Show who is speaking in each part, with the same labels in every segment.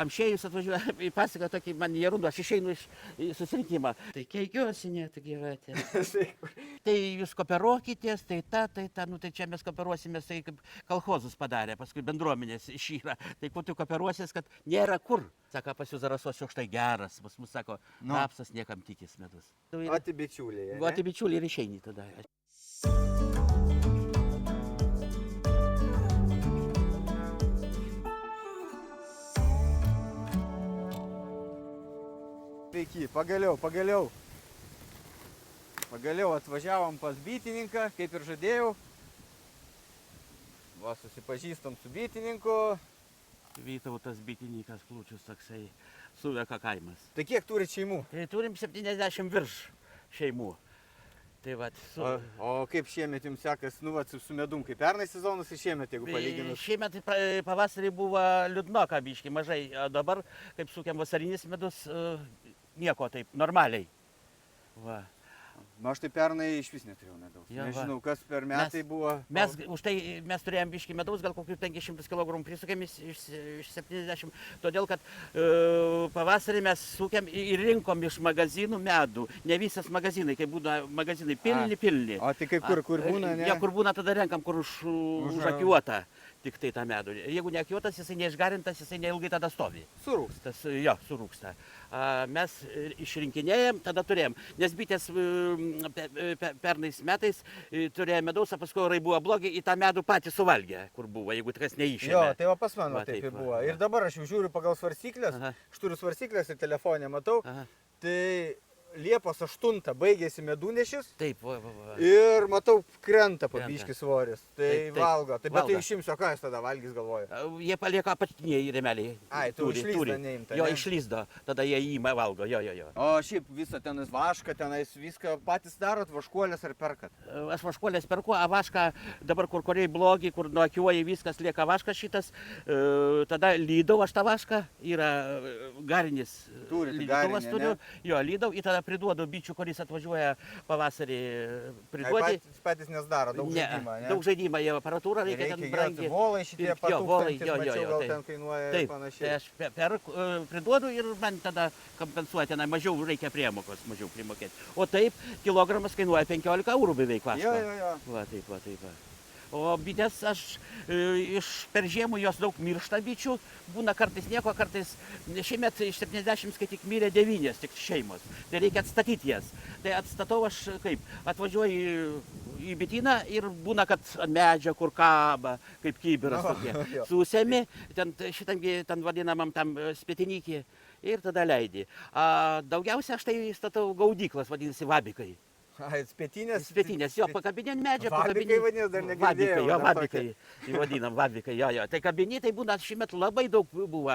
Speaker 1: Amšėjus atvažiuoja į pasaką tokį man jerundą, aš išeinu iš susirinkimą. Tai keikiuosi net gyventi. Tai jūs kooperuokitės, tai nu tai čia mes kooperuosimės, tai kaip kolchozus padarė, paskui bendruomenės išyra. Tai kuo tu kooperuosies, kad nėra kur. Sako, pas jūs Zarasuose štai geras, pas mus sako, rapsas niekam tikis medus.
Speaker 2: O tai bičiuliai.
Speaker 1: O tai bičiuliai ir išeini tada.
Speaker 2: Sveiki, pagaliau atvažiavom pas bitininką, kaip ir žadėjau. Va, susipažįstam su bitininku.
Speaker 1: Vytautas bitininkas Klūčius toksai, Suveka kaimas.
Speaker 2: Tai kiek turit šeimų?
Speaker 1: Tai turim 70 virš šeimų. Tai vat,
Speaker 2: o kaip šiemet jums sekas, nu vat, su medum, kaip pernai sezonas ir šiemet, jeigu palyginus?
Speaker 1: Šiemet pavasarį buvo liūdnoka biški, mažai, o dabar, kaip sukiam vasarinis medus, nieko taip, normaliai. Va.
Speaker 2: Nu, aš tai pernai iš vis neturėjau medaus. Nežinau, kas per metai buvo.
Speaker 1: Už tai mes turėjom biški medaus, gal kokius 500 kg prisukėm iš 70, todėl kad pavasarį mes sukėm ir rinkom iš magazinų medų. Ne visas magazinai, kai būna magazinai pilni.
Speaker 2: O tai kaip kur būna, ne?
Speaker 1: Ja, kur būna, tada renkam, kur užakiuota. Tik tai tą medų. Jeigu neakiuotas, jisai neišgarintas, jisai neilgai tada stovi.
Speaker 2: Surūksta.
Speaker 1: Jo, surūksta. Mes išrinkinėjom, tada turėjom. Nes bitės pernais metais turėjo medaus, o paskui orai buvo blogi, į tą medų patį suvalgė, kur buvo, jeigu kas neišėmė.
Speaker 2: Jo, tai va pas mano taip buvo. Ir dabar aš jau žiūriu pagal svarstyklės, aš turiu svarstyklės ir telefonę matau, tai Liepos 8 baigėsi medunešis.
Speaker 1: Taip,
Speaker 2: ir matau, krenta pabiški svoris. Tai valgo. Tai bet tai išimsiu, o ką jis tada valgys galvoja?
Speaker 1: Jie palieka apatiniai remeliai.
Speaker 2: Ai, tu išlyzda neimta.
Speaker 1: Jo, išlyzda. Tada jie įima valgo. Jo.
Speaker 2: O šiaip visą tenais vašką, tenais viską patys darot, vaškuolės ar perkat?
Speaker 1: Aš vaškuolės perku, o vašką dabar kur kuriai blogi, kur nuakiuoji viskas, lieka vaškas šitas. Tada lydau aš tą vašką. Yra garinis. Lydytuvas turiu. Jo, lydau. Ir tada priduodu bičių, kuris atvažiuoja pavasarį priduoti.
Speaker 2: Patys nesdaro, daug žaidimą, ne?
Speaker 1: Daug žaidimą, jau aparatūrą reikia ten brangiai.
Speaker 2: Volai šitie patūkstantis, mačiau, gal ten kainuoja ir panašiai.
Speaker 1: Tai aš priduodu ir man tada kompensuoja, ten mažiau reikia priemokos, mažiau primokėti. O taip, kilogramas kainuoja 15 eurų beveik vaško.
Speaker 2: Jo.
Speaker 1: Va, taip. O bitės iš per žiemų jos daug miršta bičių, būna kartais nieko, kartais šiemet iš 70 kai tik mirė 9 tik šeimos, tai reikia atstatyti jas. Tai atstatau aš kaip, atvažiuoju į bityną ir būna, kad ant medžio kur kaba, kaip kybiras tokie, susemi, ten vadinamam tam spėtinikį ir tada leidi. Daugiausia aš tai statau gaudyklas, vadinasi vabikai. Spėtinės, jo, pakabinė ant medžio.
Speaker 2: Vabikai vadinės, dar negirdėjau.
Speaker 1: Jo, vabikai, vadinam, vabikai, jo. Tai kabinė, tai būna šiemet labai daug buvo.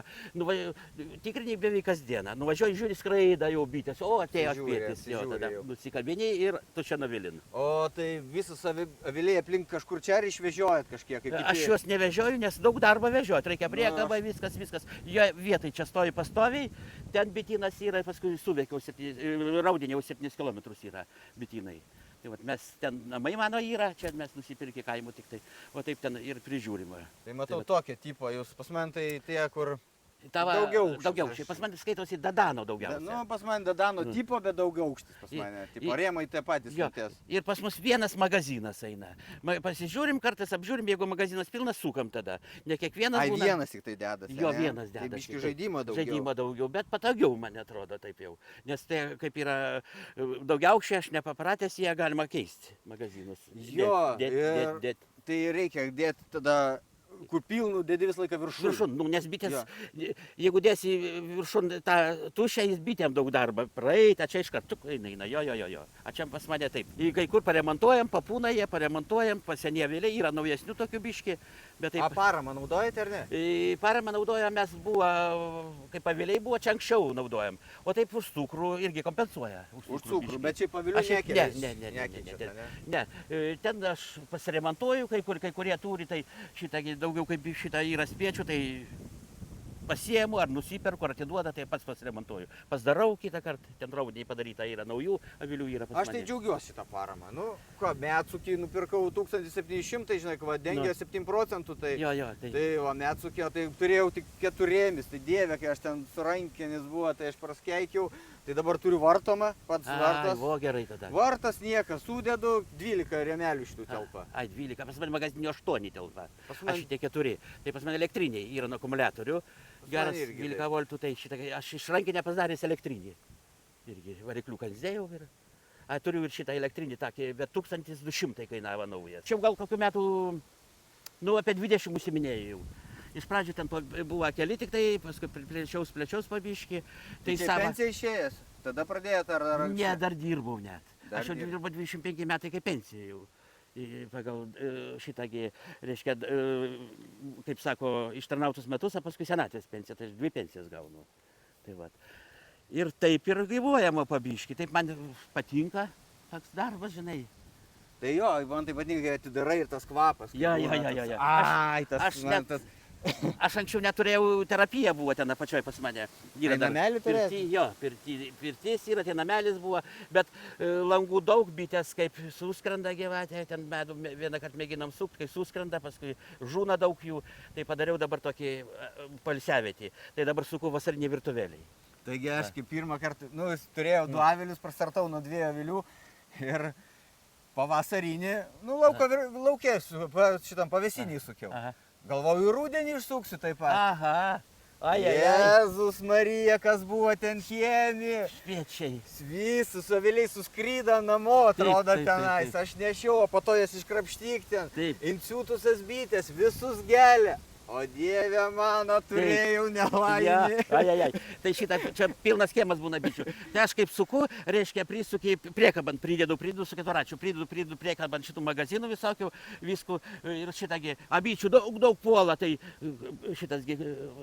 Speaker 1: Tikriniai beveik kasdieną. Nuvažiuoji, žiūri, skraida jau bitės, o atėjo spėtis. Jo, tada nusikabinė ir tu čia nuvilin.
Speaker 2: O tai visus aviliai aplink kažkur čia ar išvežiojat kažkiek?
Speaker 1: Aš juos nevežioju, nes daug darbo vežioti. Reikia priekabą, viskas. Jo vietai čia stovi pastoviai, ten bitynas yra, paskui suveikiau, raudinėjau 7 km yra bitynas. Tai vat mes ten namai mano yra, čia mes nusipirkę kaimų tik tai, o taip ten ir prižiūrima.
Speaker 2: Tai matau tokio tipo, jūs pas man tai tie, kur
Speaker 1: daugiau. Pas man skaitosi Dadano daugiausia.
Speaker 2: Nu, pas man Dadano tipo, bet daugiau aukštis pas mane. Tipo, rėmai tie patys.
Speaker 1: Ir pas mus vienas magazinas eina. Pasižiūrim, kartais apžiūrim, jeigu magazinas pilnas, sukam tada. Ne kiekvienas būna.
Speaker 2: Vienas tik tai dedasi.
Speaker 1: Jo, vienas dedasi.
Speaker 2: Tai biški žaidimo daugiau.
Speaker 1: Žaidimo daugiau, bet patogiau, man atrodo, taip jau. Nes tai kaip yra daugiausiai, aš nepapratęs, jie galima keisti magazinus.
Speaker 2: Jo, tai reikia dėti tada kur pilnų dėdi visą laiką viršun.
Speaker 1: Nes bitės, jeigu dėsi viršun tą tušę, jis bitėm daug darbą praeitą, čia iš karto eina, jo. A čia pas mane taip. Kai kur paremontuojam, papūna jie, paremontuojam, pasenė vėliai, yra naujesnių tokių biški.
Speaker 2: A paramą naudojate ar ne?
Speaker 1: Paramą naudojam, mes buvo, kaip aviliai buvo, čia anksčiau naudojam. O taip už cukrų irgi kompensuoja.
Speaker 2: Už cukrų, bet čia pavilių nekelias.
Speaker 1: Ne, ten aš pasiremontuoju, kai kurie turi, tai šitą daugiau kaip šitą yra spiečių, tai pasiemu, ar nusiperku, ar atiduoda, tai pats pasiremontuoju. Pasdarau kitą kartą, ten raudiniai padaryta yra, naujų avilių yra pas
Speaker 2: Aš tai
Speaker 1: mane.
Speaker 2: džiaugiuosi šitą paramą. Nu, ką, Metsukį nupirkau 1700, žinai, va, dengia 7 procentų, tai...
Speaker 1: Jo, tai.
Speaker 2: Tai, va, Metsukį, tai turėjau tik 4, tai dieve, kai aš ten surankinis buvo, tai aš praskeikiau, tai dabar turiu vartomą, pats vartas.
Speaker 1: Ai, gerai tada.
Speaker 2: Vartas niekas, sudedu 12 rėmelių šitų telpa.
Speaker 1: Ai, 12, pas mane magazinė 8 telpa.
Speaker 2: Pas mane-
Speaker 1: Aš šitie 4. Tai pas mane elektriniai yra nuo akumuliatorių. Geras
Speaker 2: mane irgi
Speaker 1: 12 voltų, tai šitą, aš iš rankinę pasidaręs elektrinį. Irgi varikliuką įdėjau ir... Ai, turiu ir šitą elektrinį, tokį, bet 1200 kainavo naujas. Čia jau gal kokiu metu, nu, apie 20 užsiminėjau. Iš pradžių ten buvo keli tik tai, paskui plečiaus pabiški.
Speaker 2: Tai čia pensija išėjęs, tada pradėjot ar anksčiau?
Speaker 1: Ne, dar dirbau net.
Speaker 2: Dar
Speaker 1: Aš jau
Speaker 2: dirbi.
Speaker 1: dirbau 25 metai kaip pensija jau. Pagal šitągi, reiškia, kaip sako, ištarnautus metus, o paskui senatvės pensiją, tai aš 2 pensijas gaunu. Tai vat. Ir taip ir gyvuojama pabiški, taip man patinka toks darbas, žinai.
Speaker 2: Tai jo, man tai patinka, kai atidarai ir tas kvapas. kai
Speaker 1: Jo.
Speaker 2: būna toks-
Speaker 1: Jo.
Speaker 2: Ai, tas...
Speaker 1: Aš net, aš anksčiau neturėjau, terapija buvo ten apačioj pas mane.
Speaker 2: Tai namelį turėjot?
Speaker 1: Jo, pirtis yra, tai namelis buvo, bet langų daug, bitės kaip suskrenda gyvatė, ten medų vieną kartą mėginam sukti, kai suskrenda, paskui žūna daug jų, tai padariau dabar tokį palsiavietį. Tai dabar suku vasarinį virtuvėlį.
Speaker 2: Taigi aš kaip pirmą kartą, nu, turėjau 2 avilius, prastartau nuo 2 avilių ir pavasarinį, nu, laukė, šitam pavėsinį sukiau.
Speaker 1: Aha.
Speaker 2: Galvoju, rudenį išsuksiu taip pat.
Speaker 1: Aha. Ai.
Speaker 2: Jėzus Marija, kas buvo ten chemija.
Speaker 1: Šviečiai.
Speaker 2: Visi su aviliai suskryda namo, atrodo
Speaker 1: taip,
Speaker 2: tenais.
Speaker 1: taip.
Speaker 2: Aš nešiau, o po to jas iškrapštyk ten.
Speaker 1: Taip.
Speaker 2: Inciutusias bitės, visus gelia. O dieve mano, turėjau nelaimį.
Speaker 1: Ai. Tai šitą, čia pilnas schemas būna bičių. Tai aš kaip suku, reiškia, prisukiai priekabant, pridedu su keturračiu, pridedu priekabant šitų magazinų visokių, viskų ir šitągi, abičių daug puola, tai šitas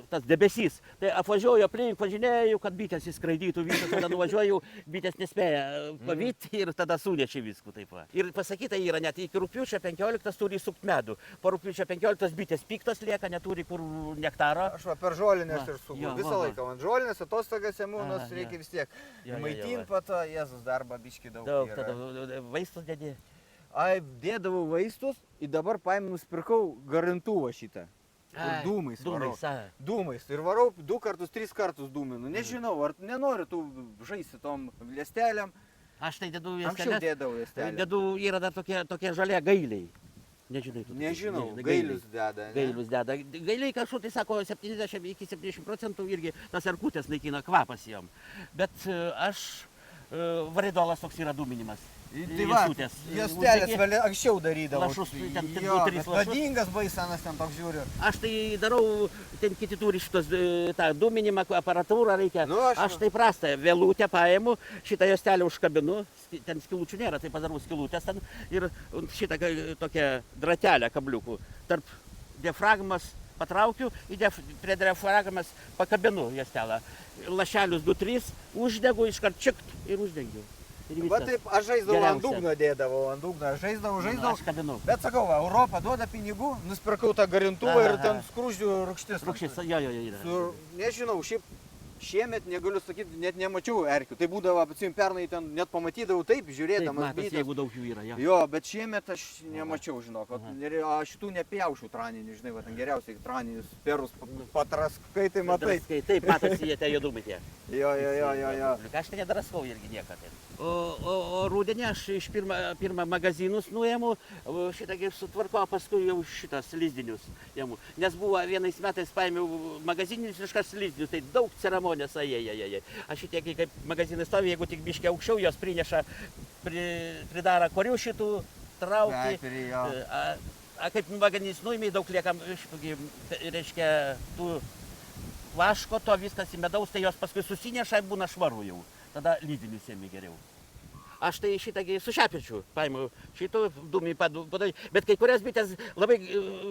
Speaker 1: tas debesys. Tai apvažiuoju aplink, važinėjau, kad bitės įskraidytų visas, tada nuvažiuoju, bitės nespėja pavyti ir tada sunešia viskų taip pat. Ir pasakyta yra, net iki rugpjūčio 15 turi sukt medų. Po rugpjūčio 15 bitės piktos lieka, neturi kur nektaro.
Speaker 2: Aš va per žolinės
Speaker 1: Va,
Speaker 2: ir suku.
Speaker 1: jo,
Speaker 2: Visą
Speaker 1: va.
Speaker 2: laiką man žolinės, atostogas emūnos
Speaker 1: Aha,
Speaker 2: reikia
Speaker 1: jo.
Speaker 2: vis tiek.
Speaker 1: Jo,
Speaker 2: Maitin
Speaker 1: va.
Speaker 2: po to, Jėzus, darbą biški daug.
Speaker 1: Daug,
Speaker 2: yra.
Speaker 1: tada vaistus dedi.
Speaker 2: Ai, dėdavau vaistus ir dabar paėmė nusipirkau garantuvą šitą. Ir dūmais varau. Dūmais. Ir varau 2 kartus, 3 kartus dūminu. Nežinau, ar nenoriu tų žaisti tom lėstelėm.
Speaker 1: Aš tai dedu
Speaker 2: Anksčiau
Speaker 1: lėsteles.
Speaker 2: dėdavau lėstelėm.
Speaker 1: Dedu, yra dar tokie žalia gailiai. Nežinai. tu-
Speaker 2: Nežinau,
Speaker 1: nežinai,
Speaker 2: gailius deda. ne?
Speaker 1: Gailius deda. Gailiai kažkur tai sako 70 iki 70% irgi tas erkutės naikina kvapas jom. Bet aš, varidolas toks yra dūminimas.
Speaker 2: Tai va,
Speaker 1: Liesutės.
Speaker 2: juostelės
Speaker 1: Uždegi-
Speaker 2: vėliau anksčiau darydavau.
Speaker 1: Lašus, ten
Speaker 2: Jo,
Speaker 1: 2-3
Speaker 2: bet
Speaker 1: lašus.
Speaker 2: madingas baisanas ten toks žiūriu.
Speaker 1: Aš tai darau, ten kiti turi šitos, tą dūminimą, aparatūrą reikia.
Speaker 2: Nu, aš-
Speaker 1: tai prastą, vėlutę paėmu, šitą juostelę užkabinu, ten skilučių nėra, tai padarau skilutės ten ir šitą tokią dratelę kabliukų. Tarp diafragmas patraukiu, prie diafragmas pakabinu juostelę. Lašelius 2-3, uždegu, iškart čikt ir uždengiu. Ir
Speaker 2: Va
Speaker 1: viskas.
Speaker 2: taip, aš žaisdavau ant
Speaker 1: Geriausia.
Speaker 2: dugno dėdavau, ant dugno, aš žaisdavau.
Speaker 1: Aš kabinu.
Speaker 2: Bet sakau, va, Europa duoda pinigų, nusipirkau tą garantuvą ir
Speaker 1: Aha.
Speaker 2: ten skrūždžių rūgštis.
Speaker 1: Rūkštis, jo, yra.
Speaker 2: Nežinau, šiaip šiemet negaliu sakyti, net nemačiau erkių. Tai būdavo, atsimenu, pernai ten net pamatydavau taip,
Speaker 1: Taip,
Speaker 2: žiūrėdamas
Speaker 1: matas,
Speaker 2: bites.
Speaker 1: jeigu daug jų yra. Jo.
Speaker 2: Jo, bet šiemet aš nemačiau, žinok. O šitų nepjaušiu traninių, žinai, va, ten geriausiai traninius perus patraskai, tai matai.
Speaker 1: Taip, matosi, jie tie juodumai tie.
Speaker 2: Jo.
Speaker 1: Aš tai nedraskau irgi niekada. O rudenį aš iš pirmą magazinus nuėmu, šitągi sutvarkau, paskui jau šitas lizdinius jėmu. Nes buvo vienais metais paėmiau magazininius ir iškas lizdinius, tai daug ceremonijos, Aš šitie, kaip magazinai stovi, jeigu tik biškiai aukščiau, jos prineša, pridara korių šitų, traukia. A kaip magazinis nuėmė, daug lieka šitų, reiškia, tų vaško, to viskas į medaus, tai jos paskui susineša ir būna švaru jau. Tada lydinius ėmė geriau. aš tai šitągi su šepečiu paimu, šito dūmį padai, bet kai kurias bitės labai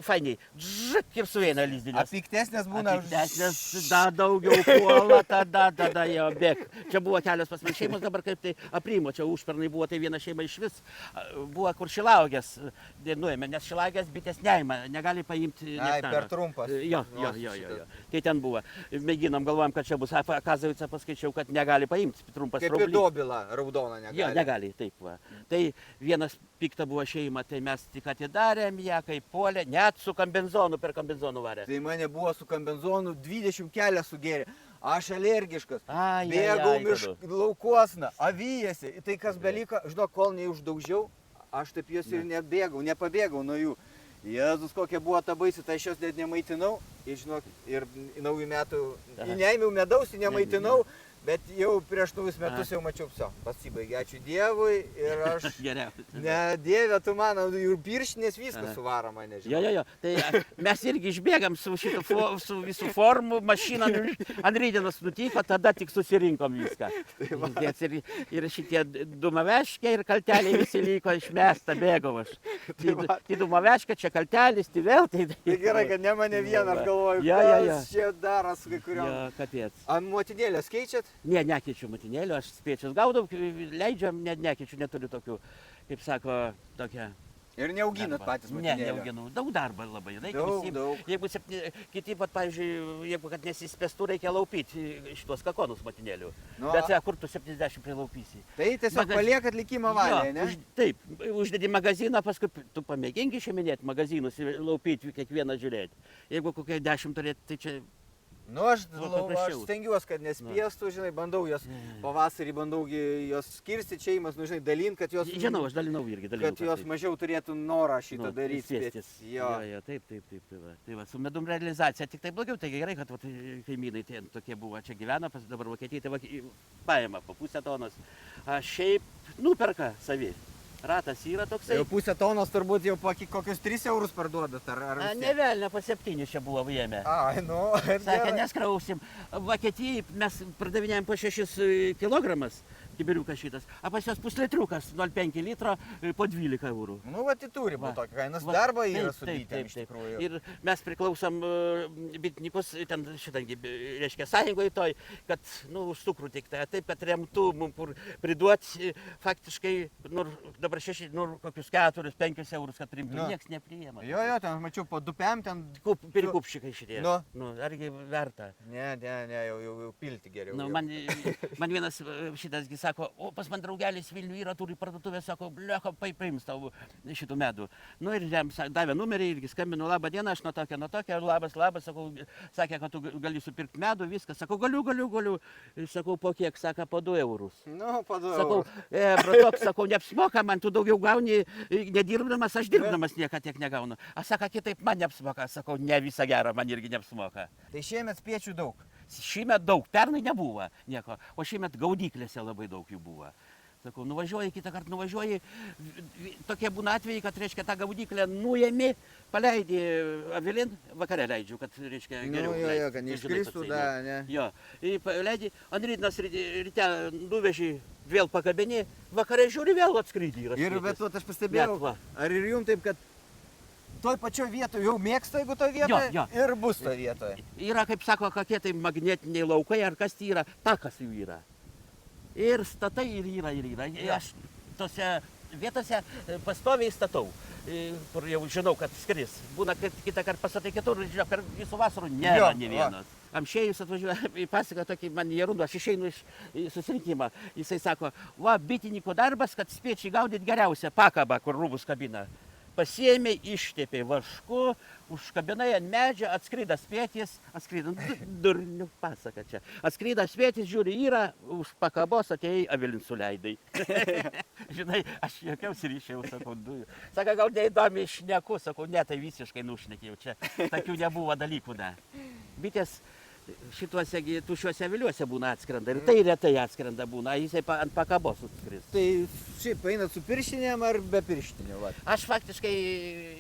Speaker 1: fainiai, žak ir sueina lizdinės.
Speaker 2: Piktesnės būna.
Speaker 1: Piktesnės, da daugiau puola, tada jau bėg. Čia buvo kelios pas man šeimos, dabar kaip tai aprimo, čia užpernai buvo tai viena šeima iš vis, buvo kur šilaugės dainuojame, nes šilaugės bitės neima, negali paimti.
Speaker 2: Ai, per trumpas.
Speaker 1: Jo. Tai ten buvo. Mėginam, galvojam, kad čia bus. Akazavica paskaičiau, kad negali paimti trumpas
Speaker 2: Kaip ir
Speaker 1: straublys.
Speaker 2: dobila raudona negali.
Speaker 1: Jo, negali, taip va. Tai vienas pikta buvo šeima, tai mes tik atidarėm ją, kaip puolė, net su kambenzonu, per kambenzonų varė.
Speaker 2: Tai mane buvo su kambenzonu 20 kelią sugėrė. Aš alergiškas.
Speaker 1: Ai,
Speaker 2: Bėgau laukuosna, avyjasi. Tai kas beliko, žinok, kol neuždaužiau, aš taip jos ir nepabėgau nuo jų. Jėzus, kokia buvo ta baisi, tai aš jos net nemaitinau. Ir žinok, ir naujų metų, neėmiau medaus, nemaitinau. Bet jau prieš naujus metus jau mačiau, pasibaigė, ačiū Dievui ir aš...
Speaker 1: Geriausia.
Speaker 2: Ne, Dieve, tu mano, ir pirštinės viskas suvaro mane, žinai.
Speaker 1: Jo. Tai mes irgi išbėgam su su visų formų, mašina ant rytdienos nutiko, tada tik susirinkom viską. Ir šitie dumaveškiai ir kalteliai visi liko išmesta, bėgau aš. Tai dumaveška, čia kaltelis, tai vėl. Tai
Speaker 2: gerai, kad ne mane vieną, aš galvoju, kas čia daro su kai kuriuom.
Speaker 1: Jo, kapėts.
Speaker 2: Ant motinėlės keičiat?
Speaker 1: Ne, nekeičiu motinėlių, aš spiečius gaudau, leidžiam, nekeičiu, neturiu tokių, kaip sako, tokia.
Speaker 2: Ir neauginat patys motinėlio?
Speaker 1: Ne, neauginu. Daug darbo labai.
Speaker 2: Daug.
Speaker 1: Jeigu kiti, pavyzdžiui, jeigu kad nesispėstų, reikia laupyti šitos kakonus motinėlių. Bet kur tu 70 prilaupysi?
Speaker 2: Tai tiesiog paliekat likimo valiai, ne?
Speaker 1: Taip, uždedi magaziną, paskui tu pamėginki išėminėti magazinus ir laupyti kiekvieną žiūrėti. Jeigu kokie 10 turėti, tai čia...
Speaker 2: Nu, aš stengiuosi, kad nespiestų, žinai, bandau jos pavasarį, bandau jos skirstyti šeimas, nu, žinai, dalint, kad jos...
Speaker 1: Žinau, aš dalinau irgi,
Speaker 2: kad jos mažiau turėtų norą šitą daryti.
Speaker 1: Jo, taip, tai va, su medum realizacija, tik tai blogiau, tai gerai, kad kaimynai tokie buvo, čia gyvena, dabar Vokietijai, tai paima po pusę tonos, šiaip nuperka savi. Ratas yra toksai.
Speaker 2: Jau pusę tonos turbūt jau kokius 3 eurus parduodat, ar
Speaker 1: ne velnio, po 7 čia buvo jėmė.
Speaker 2: Ai, nu.
Speaker 1: Sakė, neskrausim. Vokietijai mes pardavinėjom po 6 kilogramas, kibiriukas šitas, o pas jos puslitriukas, 0,5 litro, po 12 eurų.
Speaker 2: Nu, va, tai turi būti tokia kainas, darba yra su bitėm iš tikrųjų.
Speaker 1: Ir mes priklausom bitininkus, ten šitangi, reiškia, sąjungoje toj, kad, nu, už cukrų tik tai, taip, kad remtų mums priduoti faktiškai, dabar 6, nu, kokius 4-5 eurus, kad rimtų, nieks nepriima.
Speaker 2: Jo, ten mačiau po 2 pėm, ten...
Speaker 1: Pirkupšikai šitie. Nu, argi verta?
Speaker 2: Ne, jau pilti geriau.
Speaker 1: Nu, man vienas šitasgi sako, o pas man draugelis Vilnių yra, turi parduotuvę, sako, bliucho, paims tau šitų medų. Nu ir jam davė numerį irgi skambinu, labą dieną, aš nuo tokia, labas, sakau, sakė, kad tu gali supirkti medų, viskas, sakau, galiu, sakau, po kiek, sako, po 2 eurus.
Speaker 2: Nu, po 2
Speaker 1: eurus. Sakau, bratok, sakau, neapsimoka, man tu daugiau gauni, nedirbdamas, aš dirbdamas niekad tiek negaunu. Aš sako, kitaip man neapsimoka, sakau, ne visą gerą, man irgi neapsimoka.
Speaker 2: Tai šiemet spiečių daug?
Speaker 1: Šiemet daug, pernai nebuvo nieko, o šiemet gaudyklėse labai daug jų buvo. Sakau, nuvažiuoji, kitą kartą nuvažiuoji, tokie būna atvejai, kad, reiškia, tą gaudyklę nuėmi, paleidi avilin, vakare leidžiu, kad, reiškia, geriau.
Speaker 2: Jo, kad neiškristų, ne.
Speaker 1: Jo, leidi, ant rytnas ryte nuveži, vėl pakabini, vakare žiūri, vėl atskrydi.
Speaker 2: Ir, bet aš pastebėjau, ar ir jums taip, kad toj pačioj vietoje jau mėgsta, jeigu toj vietoje, ir bus toj vietoje.
Speaker 1: Yra, kaip sako, kokie tai magnetiniai laukai, ar kas tai yra, takas jų yra. Ir statai ir yra. Aš tose vietose pastoviai statau, kur jau žinau, kad skris. Būna, kad kitą kartą pastatai kitur, žinau, per visų vasarų nėra nė vienas. Amšėjus atvažiuoja į pasaką tokį, man jerundo, aš išeinu iš susirinkimą. Jisai sako, va, bitininko darbas, kad spėčiai gaudyti geriausią pakabą, kur rūbus kabina. Pasiėmė, ištėpė vašku, užkabinai ant medžio, atskrido spėtis, durnių pasaka čia. Atskrido spėtis, žiūri, yra, už pakabos atėjai, avilin suleidai. Žinai, aš jokiausi ryšiau, sakau, dujų. Sako, gal neįdomi šneku, sakau, ne, tai visiškai nušnekėjau, čia tokių nebuvo dalykų, ne. Bitės šituose tušiuose aviliuose būna atskrenda ir tai retai atskrenda būna, jisai ant pakabos atskris.
Speaker 2: Tai šiaip einat su pirštinėm ar be pirštinių?
Speaker 1: Aš faktiškai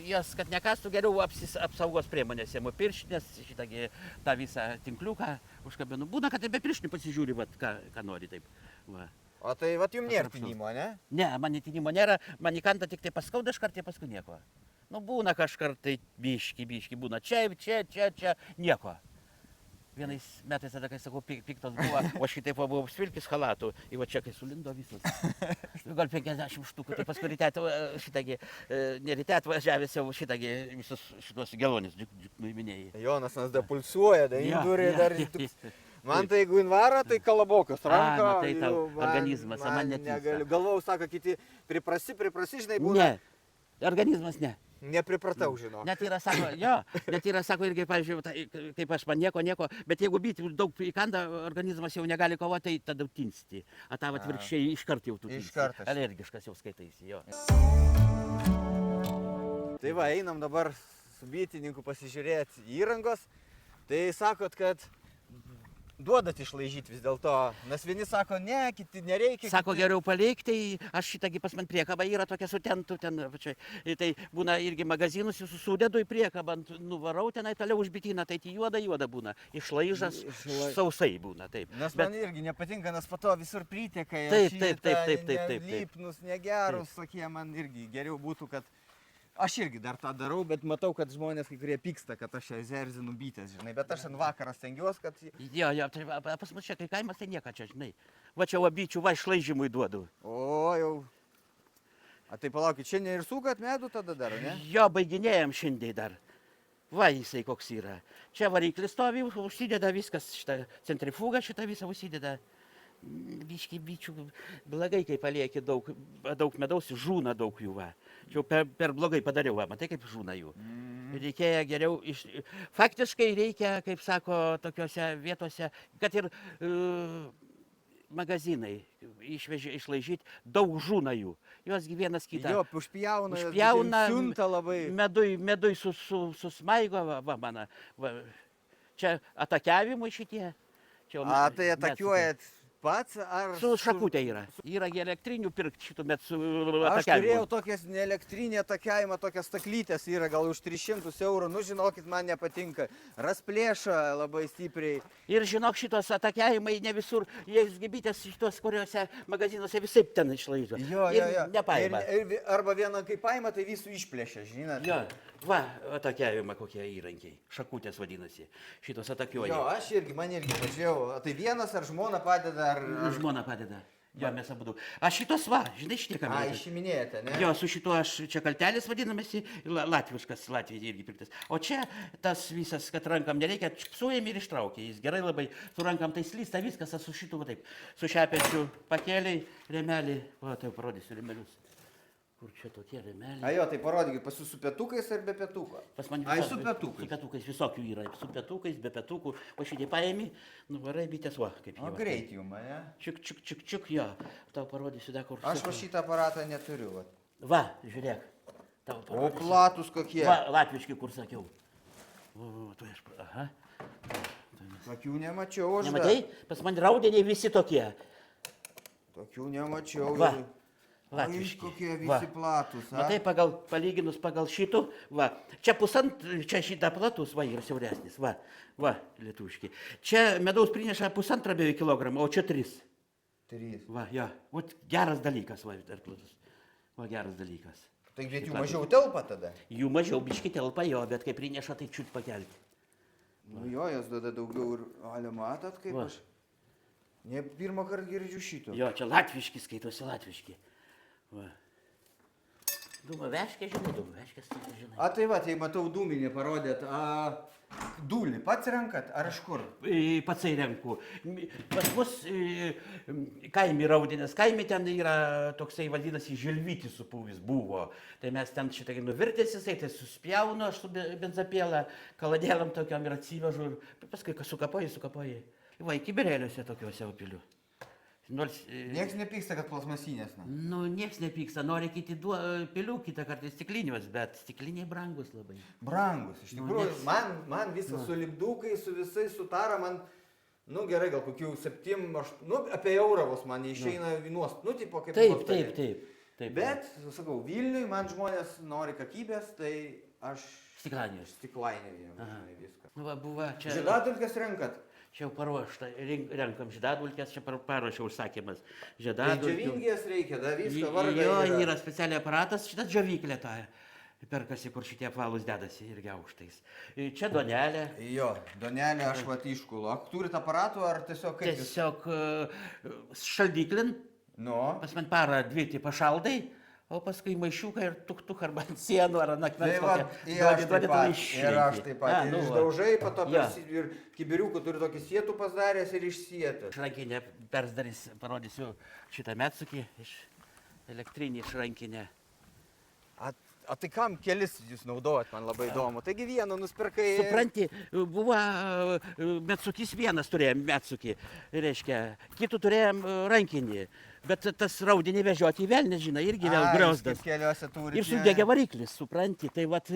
Speaker 1: jos, kad nekastų, geriau apsaugos priemonės ėmu pirštinės, šitągi tą visą tinkliuką užkabinu. Būna, kad ir be pirštinių pasižiūri, ką nori taip. Va.
Speaker 2: O tai vat jums nėra tinimo, ne?
Speaker 1: Ne, man tinimo nėra, man įkanda tik tai paskauda iškart, paskui nieko. Nu, būna kažkart tai biški būna. Čia, nieko. Vienais metais tada, kai sakau, piktas buvo, o aš kitaip buvau svilkis halatų, ir va čia kai sulindo visas. Gal 50 štukų, tai paskui ryte šitągi, ne ryte atvažiavęs jau šitągi visus šitos gelonis nuiminėjai.
Speaker 2: Jonas nas depulsuoja, da indurė dar... Man tai jeigu invaro, tai kalabokas, ranka.
Speaker 1: Matai, tau organizmas, man netinka.
Speaker 2: Galvau, sako, kiti priprasi, žinai, būna.
Speaker 1: Ne, organizmas ne.
Speaker 2: Nepripratau, žinau.
Speaker 1: Net yra, sako, irgi, pavyzdžiui, kaip aš man nieko, bet jeigu bitė daug įkanda, organizmas jau negali kovoti, tai tada tinsti. O tavo atvirkščiai iškart jau tu tinsti. Alergiškas jau skaitaisi, jo.
Speaker 2: Tai va, einam dabar su bitininku pasižiūrėti įrangos. Tai sakot, kad duodat išlaižyti vis dėlto, nes vieni sako, ne, kiti nereikia.
Speaker 1: Sako, geriau palikti, tai aš šitągi pas man priekaba yra tokia su tentu, ten pačiai. Tai būna irgi magazinus, jūsų sudedu į priekabą, nuvarau tenai, toliau užbitina, tai juoda būna. Išlaižas sausai būna, taip.
Speaker 2: Nes man irgi nepatinka, nes po to visur priteka.
Speaker 1: Taip.
Speaker 2: Lypnus, negerus, tokie man irgi geriau būtų, kad... Aš irgi dar tą darau, bet matau, kad žmonės kai kurie pyksta, kad aš čia zerzinu bitės, žinai, bet aš ant vakarą stengiuosi, kad...
Speaker 1: Jo, tai pas mus čia kai kaimas, tai nieko čia, žinai. Va čia bičių va išlaižymui duodu.
Speaker 2: O, jau. A tai palaukit, šiandien ir sukat medų tada dar, ne?
Speaker 1: Jo, baiginėjom šiandien dar. Va jisai koks yra. Čia variklis stovi, užsideda viskas, šitą centrifugą šitą visą užsideda. Biški bičių blogai, kai palieki daug medaus, žūna daug jų, va. Čia per blogai padariau, va, matai, kaip žūna jų. Reikėjo geriau, faktiškai reikia, kaip sako, tokiuose vietose, kad ir magazinai išlaižyti, daug žūna jų. Juosgi vienas kitą.
Speaker 2: Jo, užpjauna, siunta labai.
Speaker 1: Medui susmaigo, va, mano. Čia atakiavimui šitie.
Speaker 2: A, tai atakiuojat pats ar...
Speaker 1: Su šakutė yra. Yra elektrinių pirkti šitų, bet su atakiavimu.
Speaker 2: Aš turėjau tokias neelektrinį atakiavimą, tokias staklytės yra gal už 300 eurų. Nu, žinokit, man nepatinka. Rasplėša labai stipriai.
Speaker 1: Ir žinok, šitos atakiavimai ne visur, jie bitės šitos, kuriuose magazinuose visai ten išlaižo.
Speaker 2: Jo.
Speaker 1: Nepaima.
Speaker 2: Arba vieną kaip paima, tai visų išplėšia, žinot.
Speaker 1: Jo. Va, atakiavimą kokie įrankiai. Šakutės vadinasi. Šitos atakiuoja.
Speaker 2: Jo, man irgi pažiūrėjau. Tai vienas ar žmona padeda, ar...
Speaker 1: Žmona padeda. Jo, mes abudu. Aš šitos va, žinai šitie kamerą.
Speaker 2: Išiminėjate, ne?
Speaker 1: Jo, su šituo aš, čia kaltelis vadinamasi, latviškas, Latvijai irgi pirktas. O čia tas visas, kad rankam nereikia, čipsuojam ir ištraukia. Jis gerai labai, su rankam tai slysta viskas, su šitu va taip. Su šepečiu pakeliai, remelį, va, tai parodysiu remelius. Kur čia tokie remeliai?
Speaker 2: A jo, tai parodykit, pas jūs su petukais ar be petuko?
Speaker 1: Pas man
Speaker 2: su petukais.
Speaker 1: Su petukais visokių yra, su petukais, be petukų. O šitie paėmį, nuvarai bitės, va, kaip jau.
Speaker 2: O greit jum, ne?
Speaker 1: Čik, jo. Tau parodysiu, da kur.
Speaker 2: Aš va šitą aparatą neturiu, va.
Speaker 1: Va, žiūrėk.
Speaker 2: O platus kokie.
Speaker 1: Va, latviški, kur sakiau. Tu aš, aha.
Speaker 2: Tokių nemačiau aš.
Speaker 1: Nematai? Pas man raudeniai visi tokie.
Speaker 2: Tokių nemačiau.
Speaker 1: Va. Latviški.
Speaker 2: Kokie visi platus, a?
Speaker 1: Matai, palyginus pagal šitų, va, čia šitą platus, va, ir siauresnis, va, lietuviški. Čia medaus prineša 1,5 kilogramą, o čia 3.
Speaker 2: 3.
Speaker 1: Va, jo, va, geras dalykas, va, dar platus. Va, geras dalykas.
Speaker 2: Tai bet jų mažiau telpa tada?
Speaker 1: Jų mažiau biški telpa, jo, bet kai prineša, tai čiut pakelti.
Speaker 2: Nu jo, jos duoda daugiau ir, ale matot, kaip
Speaker 1: Va.
Speaker 2: aš. Ne pirmą kartą girdžiu šito.
Speaker 1: Jo, čia latviški skaitosi, latviški. Va. Dūma veškė, žinai.
Speaker 2: A tai va, tai matau dūminį parodėt. Dūlį pats renkat, ar iš kur?
Speaker 1: Patsai renku. Pas mus kaimi raudinės. Kaimi ten yra toksai vadinasi žilvytis supūvis buvo. Tai mes ten šitą nuvirtės jisai, tai suspjaunu aš su benzapėlą, kaladėlam tokiam ir atsivežu. Ir paskui sukapoji. Va, iki birėliuose tokiuose opiliu.
Speaker 2: Niekas nepyksta, kad plasmasinės, na?
Speaker 1: Nu, niekas nepyksta, nori kiti pilių, kitą kartą stiklinius, bet stikliniai brangus labai.
Speaker 2: Brangus, iš tikrųjų, man visas su lipdukai, su visais sutara, man, nu gerai, gal kokių 7, nu apie eurą vos man neišeina vinuos, nu tipo kaip...
Speaker 1: Taip.
Speaker 2: Bet, sakau, Vilniui man žmonės nori kakybės, tai aš...
Speaker 1: Stiklainius.
Speaker 2: Stiklainį viską.
Speaker 1: Nu, va, buvo čia...
Speaker 2: Žiedadulkes renkat?
Speaker 1: Čia jau paruošta, renkam žiedadulkės, čia paruošia užsakymas
Speaker 2: Tai
Speaker 1: žiedadulkių.
Speaker 2: džiovingės reikia, da viską vargai
Speaker 1: Jo,
Speaker 2: yra.
Speaker 1: yra specialiai aparatas, šitas džiovyklė ta perkasi, kur šitie apvalūs dedasi irgi aukštais. Čia duonelė.
Speaker 2: Jo, donelė aš vat iškulu. Ak, turit aparatų ar tiesiog kaip jūs?
Speaker 1: Tiesiog šaldyklin,
Speaker 2: Nu,
Speaker 1: pas man parą dvi tai pašaldai, o paskui maišiuką ir tuk arba ant sienų ar ant akmens.
Speaker 2: tai va, ir aš taip pat. Ir aš taip pat. Ir išdaužai, po to
Speaker 1: Jo.
Speaker 2: ir kibiriukų turi tokį sietų pasidaręs ir išsietęs.
Speaker 1: Išrankinė persdarys, parodysiu šitą metsukį iš elektrinį išrankinę.
Speaker 2: O tai kam kelis jūs naudojat, man labai įdomu. Taigi vieną nusipirkai.
Speaker 1: Supranti, buvo metsukis vienas turėjom metsukį, reiškia, kitų turėjom rankinį, bet tas raudinį vežioti į velnį, žinai, irgi vėl griauzdas.
Speaker 2: Keliuose turite.
Speaker 1: Ir sudegė variklis, supranti, tai vat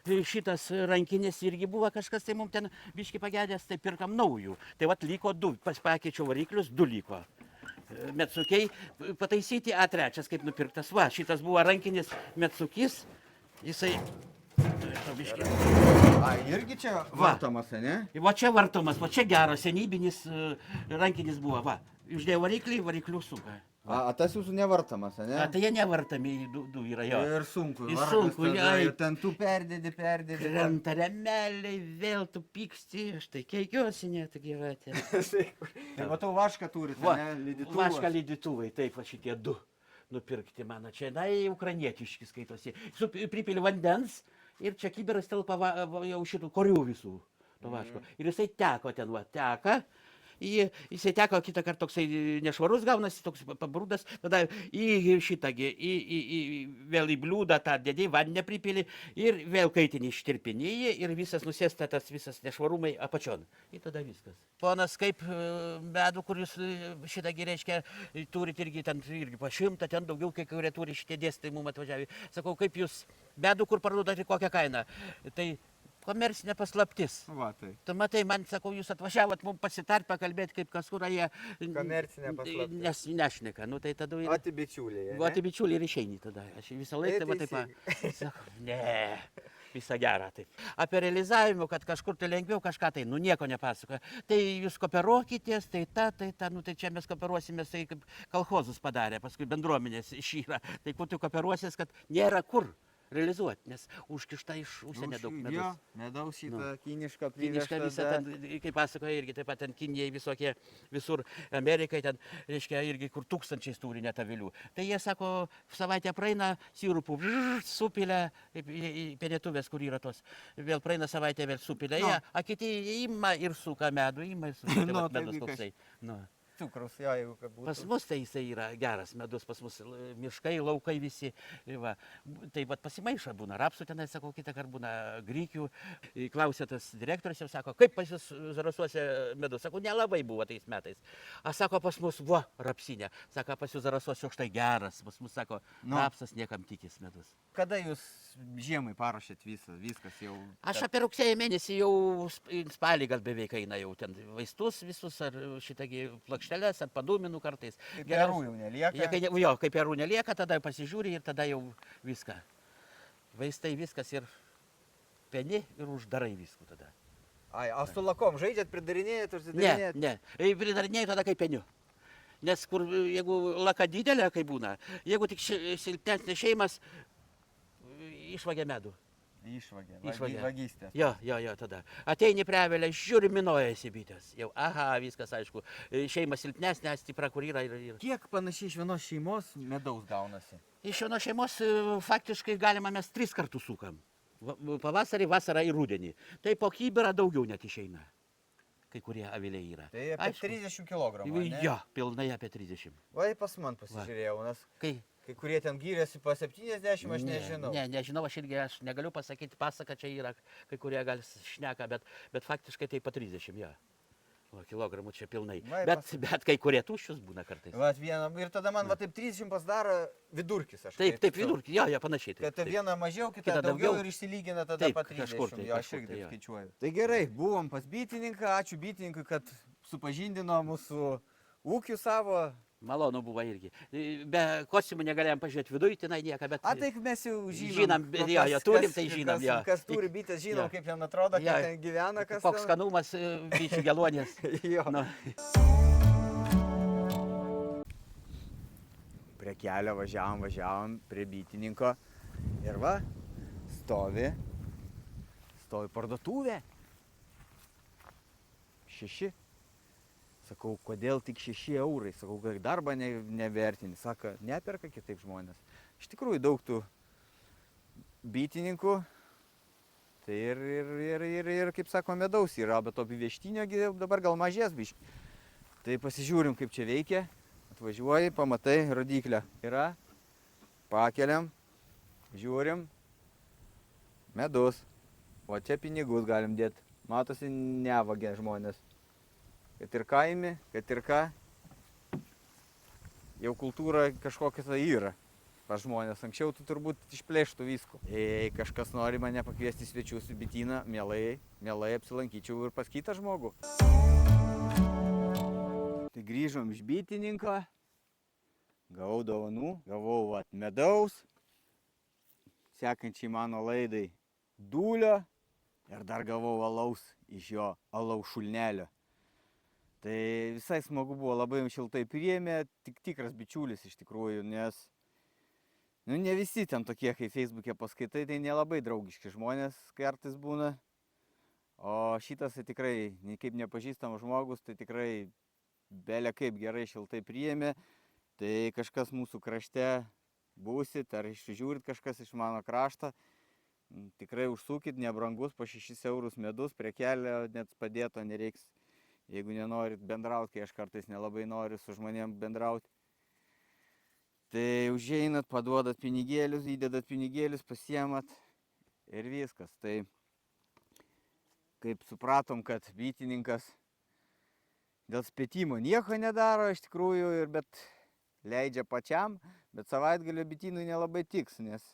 Speaker 1: šitas rankinis irgi buvo kažkas, tai mums ten biški pagedęs, tai pirkam naujų. Tai vat liko du, pakeičiau variklius, du liko. Metsukiai pataisyti A3, kaip nupirktas. Va, šitas buvo rankinis metsukis, jisai... Biški.
Speaker 2: Irgi čia vartomas, ne?
Speaker 1: Va čia vartomas, va čia geras, senybinis rankinis buvo, va. Uždėjau variklį, variklių suka.
Speaker 2: Tas jūsų nevartomas, ne?
Speaker 1: Tai jie nevartami, du yra jo.
Speaker 2: Ir sunku.
Speaker 1: Ir
Speaker 2: vargas
Speaker 1: sunku,
Speaker 2: tada,
Speaker 1: jai.
Speaker 2: ir ten tu perdėdi.
Speaker 1: Krenta remeliai, vėl tu pyksti, aš tai keikiuosi net gyvatė.
Speaker 2: Tai matau vašką turit,
Speaker 1: Va,
Speaker 2: ne? Lydytuvas.
Speaker 1: vašką lydytuvai, taip va šitie du nupirkti mano. Čia, na, ukrainietiški skaitosi. Pripili vandens ir čia kiberas telpa jau šitų korių visų to vaško. Ir jisai teko ten, va, teka. Jisai teko kitą kartą toksai nešvarus gaunasi, toks pabrūdas, tada į šitągi, vėl į bliūdą tą dėdėjai, vandenę pripili ir vėl kaitinį ištirpinėjai ir visas nusėsta tas visas nešvarumai apačion. Ir tada viskas. Ponas, kaip medų, kur jūs šitągi, reiškia, turit irgi ten irgi po 100, ten daugiau, kai kurie turi šitie dėstai mums atvažiavę. Sakau, kaip jūs medų, kur parduodate, kokią kainą. Tai komercinė paslaptis.
Speaker 2: Va, tai.
Speaker 1: Tu matai, man sakau, jūs atvažiavot mums pasitart, pakalbėti, kaip kas kur jie
Speaker 2: Komercinė paslaptis.
Speaker 1: nešneka. Nu tai tada...
Speaker 2: O tai bičiuliai.
Speaker 1: O tai bičiuliai ir išeini tada. Aš visą laiką va taip... Sakau, ne, visą gerą taip. Apie realizavimą, kad kažkur tai lengviau kažką tai, nu nieko nepasakoja. Tai jūs kooperuokitės, tai ta, nu tai čia mes kooperuosimės, tai kaip kolchozus padarė, paskui bendruomenės išyra. Tai kur tu kooperuosies, kad nėra kur realizuoti, nes užkišta iš užsienio daug medus.
Speaker 2: Jo, medaus šitą kinišką
Speaker 1: Kiniška
Speaker 2: privežtą.
Speaker 1: visa, ten, kaip pasakoja irgi, taip pat ten Kinijai visokie, visur Amerikai, ten, reiškia, irgi kur tūkstančiais turi net avilių. Tai jie sako, savaitę praeina, sirupų supilę, į penėtuvės, kur yra tos, vėl praeina savaitę, vėl supilę, a kiti ima ir suka medų, ima ir suka, tai vat medus toksai. Nu.
Speaker 2: Cukrus, jo, jeigu kad būtų.
Speaker 1: Pas mus tai jisai yra geras medus, pas mus miškai, laukai visi. Va. Tai vat pasimaiša būna, rapsų tenai, sakau, kitą kartą būna grikių. Klausė tas direktorius ir sako, kaip pas jūs Zarasuose medus? Sako, nelabai buvo tais metais. A sako, pas mus, va, rapsinė. Sako, pas jūs Zarasuose štai geras. Pas mus, sako, rapsas niekam tikis medus.
Speaker 2: Kada jūs žiemai paruošėt viskas jau?
Speaker 1: Aš apie rugsėjo mėnesį jau spalį gal beveik eina jau ten vaistus visus, ar šitągi plokšteles, ar padūminų kartais.
Speaker 2: Kaip perų jau nelieka?
Speaker 1: Jo, kaip perų nelieka, tada pasižiūri ir tada jau viską. Vaistai viskas ir peni ir uždarai viskų tada.
Speaker 2: Ai, o su lakom žaidžiat, pridarinėjat, užsidarinėjat?
Speaker 1: Ne. Pridarinėjau tada kaip peniu. Nes kur, jeigu laka didelė, kai būna, jeigu tik silpnesnė šeimas, išvagia medų.
Speaker 2: Išvagė.
Speaker 1: Vagystė. Jo, tada. Ateini prie avelę, žiūri, minuojasi bitės. Jau, aha, viskas aišku. Šeima silpnesnė, stipra, kur yra.
Speaker 2: Kiek panašiai iš vienos šeimos medaus gaunasi?
Speaker 1: Iš vienos šeimos faktiškai galima mes 3 kartus sukam. Pavasarį, vasarą ir rudenį. Tai po kibirą daugiau net išeina. Kai kurie aviliai yra.
Speaker 2: Tai apie 30 kg.
Speaker 1: Jo, pilnai apie 30.
Speaker 2: Vai pas man pasižiūrėjau, nes... Kai kurie ten gyrėsi po 70, aš nežinau.
Speaker 1: Nežinau, aš negaliu pasakyti, pasaka čia yra, kai kurie gal šneka, bet faktiškai tai po 30, jo. Kilogramų čia pilnai. Bet kai kurie tuščius būna kartais.
Speaker 2: Ir tada man taip 30 pasidaro vidurkis.
Speaker 1: Taip, vidurkis, jo, panašiai.
Speaker 2: Kad viena mažiau, kita daugiau ir išsilygina tada po 30. Jo, aš irgi taip skaičiuoju. Tai gerai, buvom pas bitininką, ačiū bitininkui, kad supažindino mūsų ūkių savo.
Speaker 1: Malonu buvo irgi. Be kostiumų negalėjom pažiūrėti viduje, tenai nieką, bet...
Speaker 2: A, taip mes jau
Speaker 1: Žinom, jo, turim, tai žinom, jo.
Speaker 2: Kas turi bitės, žinom, kaip ten atrodo,
Speaker 1: Jo.
Speaker 2: kaip ten gyvena, kas
Speaker 1: Koks skanumas bičių gelonės.
Speaker 2: Jo.
Speaker 1: Nu.
Speaker 2: Prie kelio važiavom prie bitininko ir va, stovi parduotuvė. 6. Sakau, kodėl tik 6 eurai? Sakau, kad darbą nevertini. Sako, neperka kitaip žmonės. Iš tikrųjų daug tų bitininkų. Tai ir kaip sako, medaus yra, bet to vieštinio dabar gal mažės biškį. Tai pasižiūrim, kaip čia veikia. Atvažiuoji, pamatai rodiklę. Yra, pakeliam, žiūrim, medus. O čia pinigus galim dėti. Matosi, nevagia žmonės. Kad ir kaimi, kad ir ką. Jau kultūra kažkokia tai yra. Pas žmonės. Anksčiau tu turbūt išplėštų visko. Jei kažkas nori mane pakviesti svečius į bityną, mielai apsilankyčiau ir pas kitą žmogų. Tai grįžom iš bitininko. Gavau dovanų. Gavau medaus. Sekančiai mano laidai dūlio. Ir dar gavau alaus iš jo alaus šulnelio. Tai visai smagu buvo, labai šiltai priėmė, tik tikras bičiulis iš tikrųjų, nes ne visi ten tokie, kai Facebook'e paskaitai, tai nelabai draugiški žmonės kartais būna. O šitas tai tikrai, kaip nepažįstamas žmogus, tai tikrai belė kaip gerai šiltai priėmė. Tai kažkas mūsų krašte būsit, ar išžiūrit kažkas iš mano krašto. Tikrai užsukit, nebrangus, po 6 eurus medus, prie kelio net padėto nereiks, jeigu nenorit bendrauti, kai aš kartais nelabai noriu su žmonėm bendrauti. Tai užeinat, paduodat pinigėlius, įdedat pinigėlius, pasiemat ir viskas. Tai kaip supratom, kad bitininkas dėl spėtimo nieko nedaro iš tikrųjų, bet leidžia pačiam, bet savaitgalio bitynui nelabai tiks, nes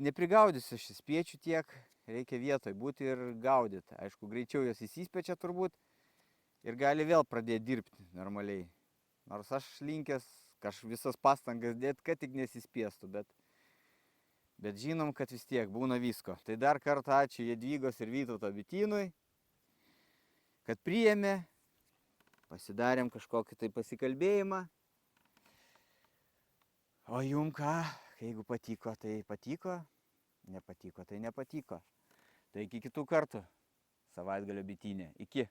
Speaker 2: neprigaudysiu aš spiečių tiek, reikia vietoj būti ir gaudyti. Aišku, greičiau jos įsispečia turbūt ir gali vėl pradėti dirbti normaliai. Nors aš linkęs visas pastangas dėti, kad tik nesispiestų, bet žinom, kad vis tiek būna visko. Tai dar kartą ačiū Jadvygos ir Vytauto bitynui, kad priėmė, pasidarėm kažkokį tai pasikalbėjimą. O jum ką? Jeigu patiko, tai patiko, nepatiko, tai nepatiko. Tai iki kitų kartų savaitgalio bitynė. Iki.